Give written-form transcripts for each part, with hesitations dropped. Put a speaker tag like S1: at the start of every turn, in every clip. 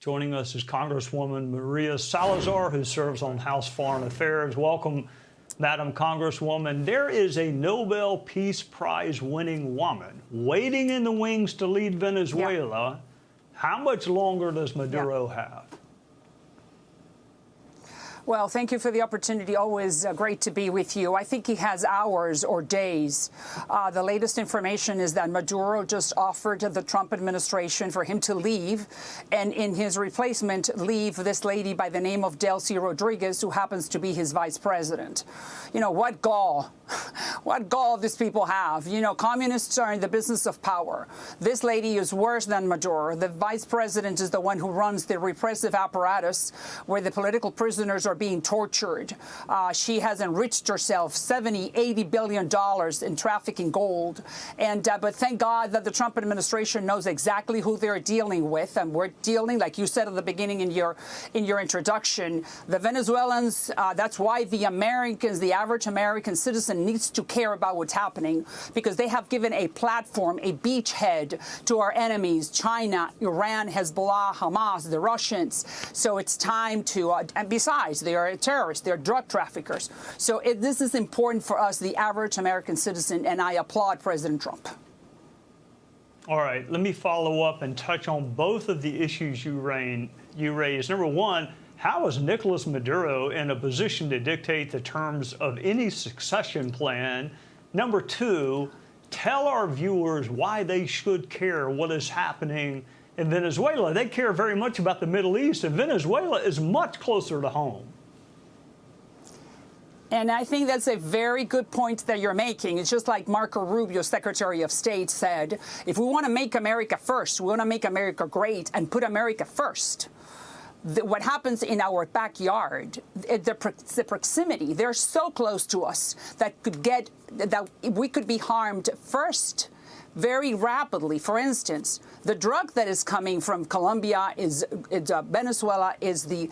S1: Joining us is Congresswoman Maria Salazar, who serves on House Foreign Affairs. Welcome, Madam Congresswoman. There is a Nobel Peace Prize winning woman waiting in the wings to lead Venezuela. How much longer does Maduro have?
S2: Well, thank you for the opportunity. Always great to be with you. I think he has hours or days. The latest information is that Maduro just offered to the Trump administration for him to leave, and in his replacement, leave this lady by the name of Delcy Rodriguez, who happens to be his vice president. You know, what gall. What gall these people have. You know, communists are in the business of power. This lady is worse than Maduro. The vice president is the one who runs the repressive apparatus where the political prisoners are being tortured. She has enriched herself $70–80 billion in trafficking gold. And but thank God that the Trump administration knows exactly who they're dealing with. And we're dealing, like you said at the beginning in your introduction, the Venezuelans. That's why the Americans, the average American citizen, needs to care about what's happening, because they have given a platform, a beachhead to our enemies, China, Iran, Hezbollah, Hamas, the Russians. So it's time to, and besides, they are terrorists, they're drug traffickers. So this is important for us, the average American citizen, and I applaud President Trump.
S1: All right, let me follow up and touch on both of the issues you raised. Number one, how is Nicolas Maduro in a position to dictate the terms of any succession plan? Number two, tell our viewers why they should care what is happening in Venezuela. They care very much about the Middle East, and Venezuela is much closer to home.
S2: And I think that's a very good point that you're making. It's just like Marco Rubio, Secretary of State, said, if we want to make America first, we want to make America great and put America first. What happens in our backyard, the proximity, they're so close to us that we could be harmed first very rapidly. For instance, the drug that is coming from Colombia is Venezuela is the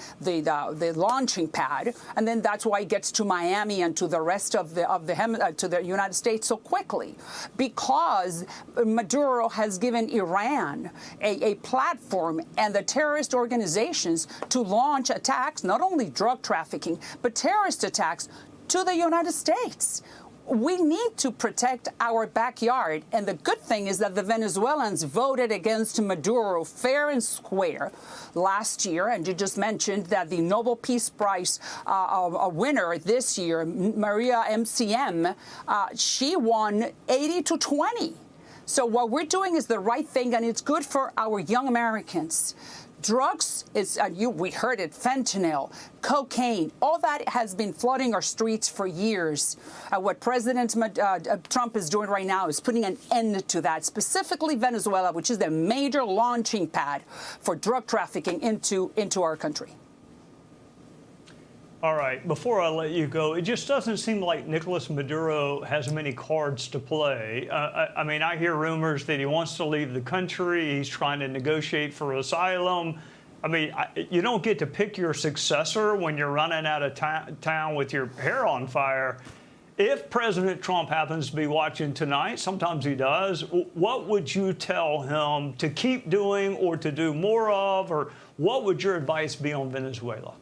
S2: launching pad, and then that's why it gets to Miami and to the rest of the United States so quickly, because Maduro has given Iran a platform and the terrorist organizations to launch attacks, not only drug trafficking, but terrorist attacks to the United States. We need to protect our backyard. And the good thing is that the Venezuelans voted against Maduro fair and square last year. And you just mentioned that the Nobel Peace Prize winner this year, Maria MCM, she won 80–20. So what we're doing is the right thing, and it's good for our young Americans. Drugs is, we heard it, fentanyl, cocaine, all that has been flooding our streets for years. What President Trump is doing right now is putting an end to that, specifically Venezuela, which is the major launching pad for drug trafficking into our country.
S1: All right, before I let you go, it just doesn't seem like Nicolas Maduro has many cards to play. I mean, I hear rumors that he wants to leave the country. He's trying to negotiate for asylum. I mean, you don't get to pick your successor when you're running out of town with your hair on fire. If President Trump happens to be watching tonight, sometimes he does, what would you tell him to keep doing or to do more of, or what would your advice be on Venezuela?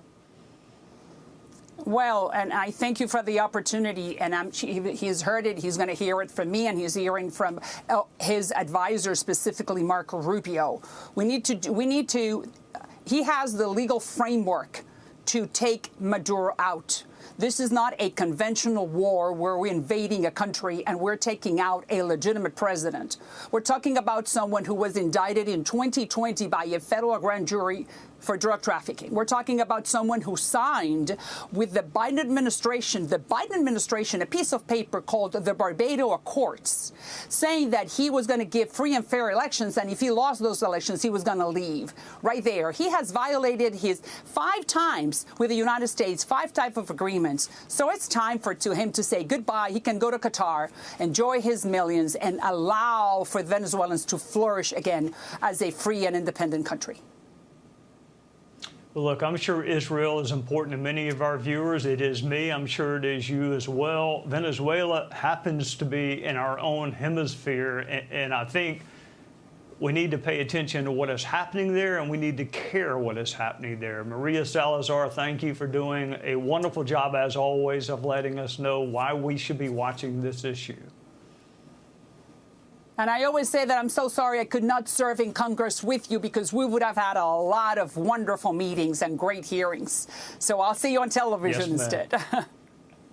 S2: Well, and I thank you for the opportunity, and he's heard it. He's going to hear it from me, and he's hearing from his advisor, specifically Marco Rubio. He has the legal framework to take Maduro out. This is not a conventional war where we're invading a country and we're taking out a legitimate president. We're talking about someone who was indicted in 2020 by a federal grand jury for drug trafficking. We're talking about someone who signed with the Biden administration, a piece of paper called the Barbados Accords, saying that he was going to give free and fair elections, and if he lost those elections, he was going to leave. Right there. He has violated his 5 times with the United States, 5 types of agreements. So it's time for him to say goodbye. He can go to Qatar, enjoy his millions, and allow for Venezuelans to flourish again as a free and independent country.
S1: Look, I'm sure Israel is important to many of our viewers. It is me. I'm sure it is you as well. Venezuela happens to be in our own hemisphere, and I think we need to pay attention to what is happening there, and we need to care what is happening there. Maria Salazar, thank you for doing a wonderful job, as always, of letting us know why we should be watching this issue.
S2: And I always say that I'm so sorry I could not serve in Congress with you, because we would have had a lot of wonderful meetings and great hearings. So I'll see you on television instead.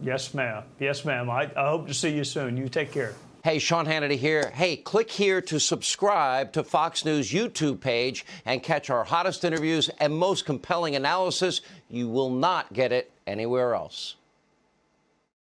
S1: Yes, ma'am. Yes, ma'am. I hope to see you soon. You take care.
S3: Hey, Sean Hannity here. Hey, click here to subscribe to Fox News YouTube page and catch our hottest interviews and most compelling analysis. You will not get it anywhere else.